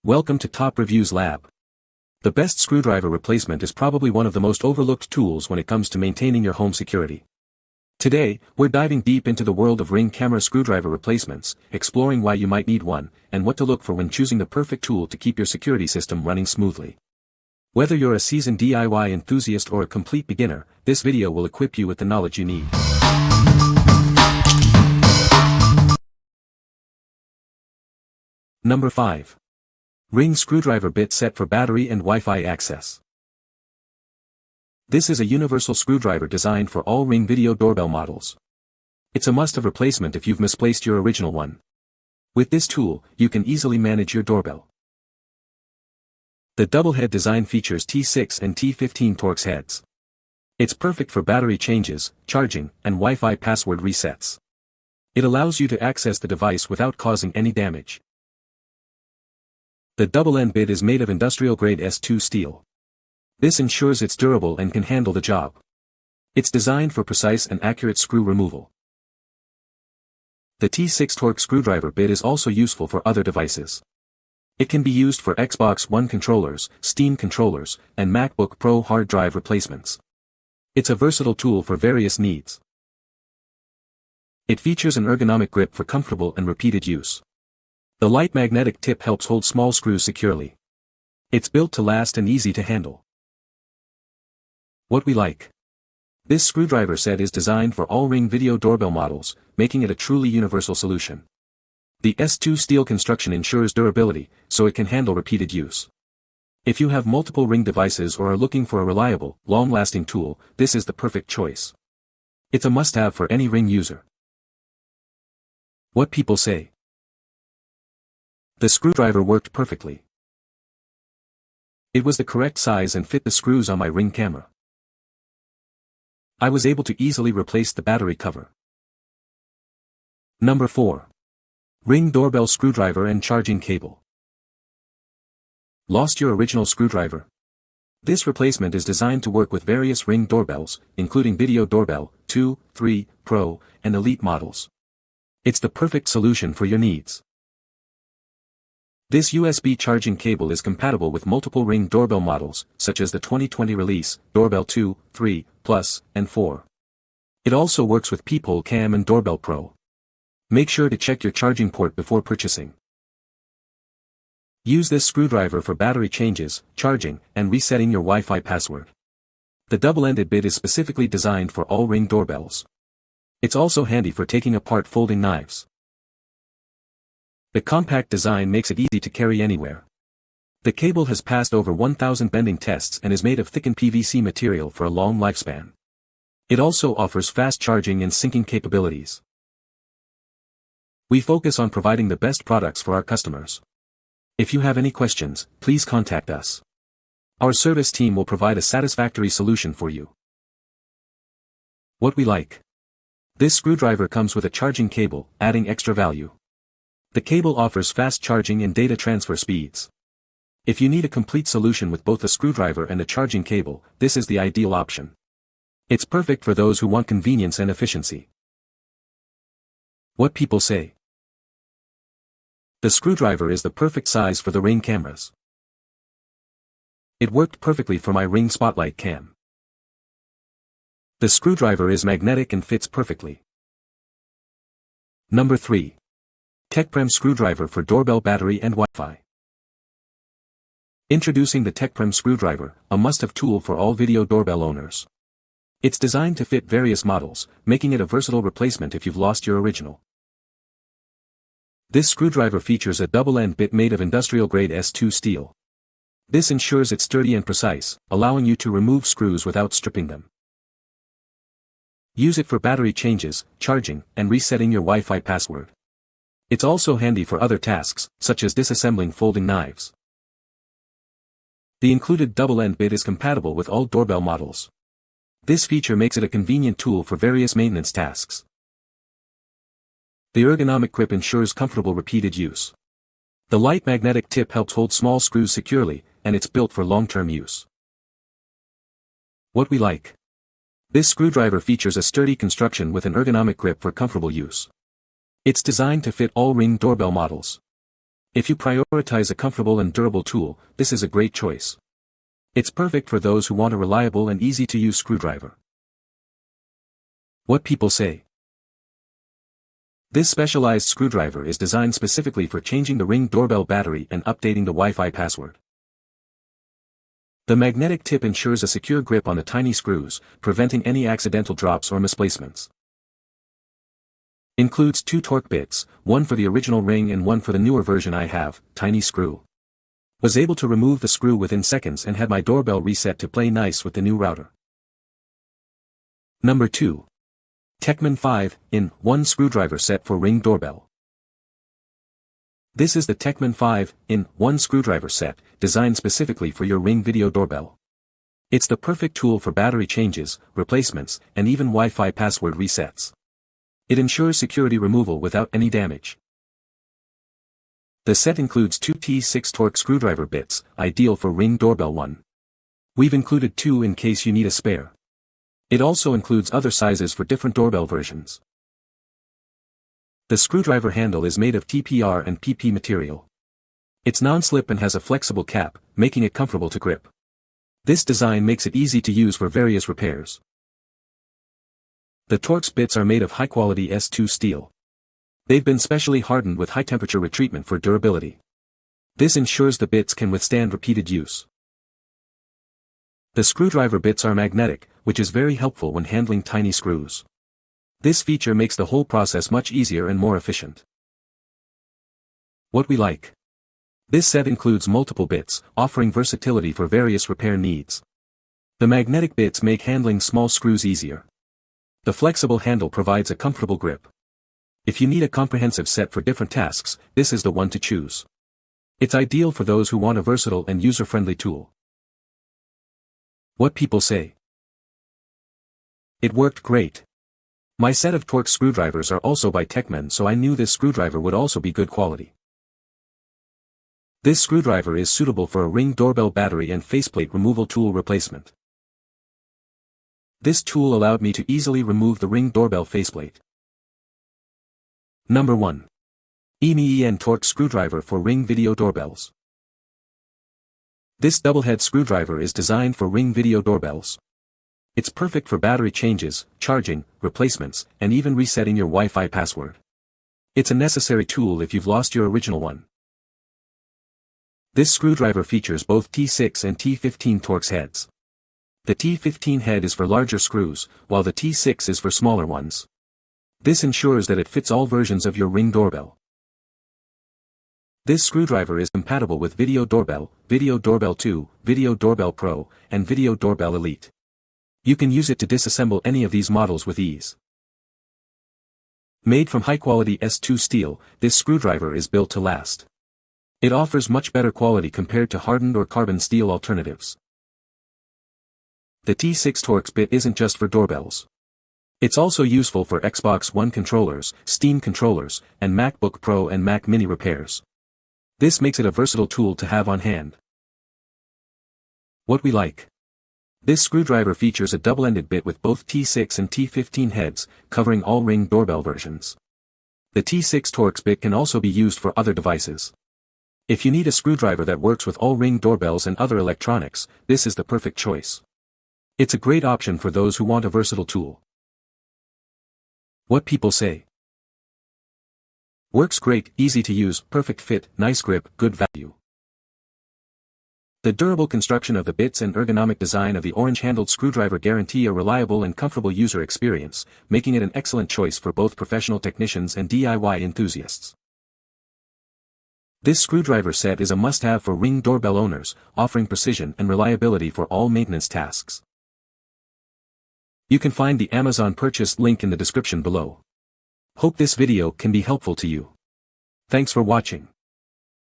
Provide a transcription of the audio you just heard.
Welcome to Top Reviews Lab. The best screwdriver replacement is probably one of the most overlooked tools when it comes to maintaining your home security. Today, we're diving deep into the world of Ring camera screwdriver replacements, exploring why you might need one, and what to look for when choosing the perfect tool to keep your security system running smoothly. Whether you're a seasoned DIY enthusiast or a complete beginner, this video will equip you with the knowledge you need. Number 5. Ring screwdriver bit set for battery and Wi-Fi access. This is a universal screwdriver designed for all Ring video doorbell models. It's a must-have replacement if you've misplaced your original one. With this tool, you can easily manage your doorbell. The double head design features T6 and T15 Torx heads. It's perfect for battery changes, charging, and Wi-Fi password resets. It allows you to access the device without causing any damage. The double end bit is made of industrial-grade S2 steel. This ensures it's durable and can handle the job. It's designed for precise and accurate screw removal. The T6 Torx screwdriver bit is also useful for other devices. It can be used for Xbox One controllers, Steam controllers, and MacBook Pro hard drive replacements. It's a versatile tool for various needs. It features an ergonomic grip for comfortable and repeated use. The light magnetic tip helps hold small screws securely. It's built to last and easy to handle. What we like. This screwdriver set is designed for all Ring video doorbell models, making it a truly universal solution. The S2 steel construction ensures durability, so it can handle repeated use. If you have multiple Ring devices or are looking for a reliable, long-lasting tool, this is the perfect choice. It's a must-have for any Ring user. What people say. The screwdriver worked perfectly. It was the correct size and fit the screws on my Ring camera. I was able to easily replace the battery cover. Number 4. Ring doorbell screwdriver and charging cable. Lost your original screwdriver? This replacement is designed to work with various Ring doorbells, including Video Doorbell, 2, 3, Pro, and Elite models. It's the perfect solution for your needs. This USB charging cable is compatible with multiple Ring doorbell models, such as the 2020 release, Doorbell 2, 3, Plus, and 4. It also works with Peephole Cam and Doorbell Pro. Make sure to check your charging port before purchasing. Use this screwdriver for battery changes, charging, and resetting your Wi-Fi password. The double-ended bit is specifically designed for all Ring doorbells. It's also handy for taking apart folding knives. The compact design makes it easy to carry anywhere. The cable has passed over 1,000 bending tests and is made of thickened PVC material for a long lifespan. It also offers fast charging and syncing capabilities. We focus on providing the best products for our customers. If you have any questions, please contact us. Our service team will provide a satisfactory solution for you. What we like. This screwdriver comes with a charging cable, adding extra value. The cable offers fast charging and data transfer speeds. If you need a complete solution with both a screwdriver and a charging cable, this is the ideal option. It's perfect for those who want convenience and efficiency. What people say. The screwdriver is the perfect size for the Ring cameras. It worked perfectly for my Ring Spotlight cam. The screwdriver is magnetic and fits perfectly. Number 3. TEKPREM screwdriver for doorbell battery and Wi-Fi. Introducing the TEKPREM screwdriver, a must-have tool for all video doorbell owners. It's designed to fit various models, making it a versatile replacement if you've lost your original. This screwdriver features a double-end bit made of industrial-grade S2 steel. This ensures it's sturdy and precise, allowing you to remove screws without stripping them. Use it for battery changes, charging, and resetting your Wi-Fi password. It's also handy for other tasks, such as disassembling folding knives. The included double-end bit is compatible with all doorbell models. This feature makes it a convenient tool for various maintenance tasks. The ergonomic grip ensures comfortable repeated use. The light magnetic tip helps hold small screws securely, and it's built for long-term use. What we like. This screwdriver features a sturdy construction with an ergonomic grip for comfortable use. It's designed to fit all Ring doorbell models. If you prioritize a comfortable and durable tool, this is a great choice. It's perfect for those who want a reliable and easy-to-use screwdriver. What people say. This specialized screwdriver is designed specifically for changing the Ring doorbell battery and updating the Wi-Fi password. The magnetic tip ensures a secure grip on the tiny screws, preventing any accidental drops or misplacements. Includes 2 Torx bits, one for the original Ring and one for the newer version I have, tiny screw. Was able to remove the screw within seconds and had my doorbell reset to play nice with the new router. Number 2. TEKPREM 5-in-1 screwdriver set for Ring doorbell. This is the TEKPREM 5-in-1 screwdriver set, designed specifically for your Ring video doorbell. It's the perfect tool for battery changes, replacements, and even Wi-Fi password resets. It ensures security removal without any damage. The set includes 2 T6 Torx screwdriver bits, ideal for Ring doorbell 1. We've included 2 in case you need a spare. It also includes other sizes for different doorbell versions. The screwdriver handle is made of TPR and PP material. It's non-slip and has a flexible cap, making it comfortable to grip. This design makes it easy to use for various repairs. The Torx bits are made of high-quality S2 steel. They've been specially hardened with high-temperature retreatment for durability. This ensures the bits can withstand repeated use. The screwdriver bits are magnetic, which is very helpful when handling tiny screws. This feature makes the whole process much easier and more efficient. What we like. This set includes multiple bits, offering versatility for various repair needs. The magnetic bits make handling small screws easier. The flexible handle provides a comfortable grip. If you need a comprehensive set for different tasks, this is the one to choose. It's ideal for those who want a versatile and user-friendly tool. What people say. It worked great. My set of Torx screwdrivers are also by TECKMAN, so I knew this screwdriver would also be good quality. This screwdriver is suitable for a Ring doorbell battery and faceplate removal tool replacement. This tool allowed me to easily remove the Ring doorbell faceplate. Number 1. EMiEN Torx screwdriver for Ring video doorbells. This double-head screwdriver is designed for Ring video doorbells. It's perfect for battery changes, charging, replacements, and even resetting your Wi-Fi password. It's a necessary tool if you've lost your original one. This screwdriver features both T6 and T15 Torx heads. The T15 head is for larger screws, while the T6 is for smaller ones. This ensures that it fits all versions of your Ring doorbell. This screwdriver is compatible with Video Doorbell, Video Doorbell 2, Video Doorbell Pro, and Video Doorbell Elite. You can use it to disassemble any of these models with ease. Made from high-quality S2 steel, this screwdriver is built to last. It offers much better quality compared to hardened or carbon steel alternatives. The T6 Torx bit isn't just for doorbells. It's also useful for Xbox One controllers, Steam controllers, and MacBook Pro and Mac Mini repairs. This makes it a versatile tool to have on hand. What we like. This screwdriver features a double-ended bit with both T6 and T15 heads, covering all Ring doorbell versions. The T6 Torx bit can also be used for other devices. If you need a screwdriver that works with all Ring doorbells and other electronics, this is the perfect choice. It's a great option for those who want a versatile tool. What people say. Works great, easy to use, perfect fit, nice grip, good value. The durable construction of the bits and ergonomic design of the orange-handled screwdriver guarantee a reliable and comfortable user experience, making it an excellent choice for both professional technicians and DIY enthusiasts. This screwdriver set is a must-have for Ring doorbell owners, offering precision and reliability for all maintenance tasks. You can find the Amazon purchase link in the description below. Hope this video can be helpful to you. Thanks for watching.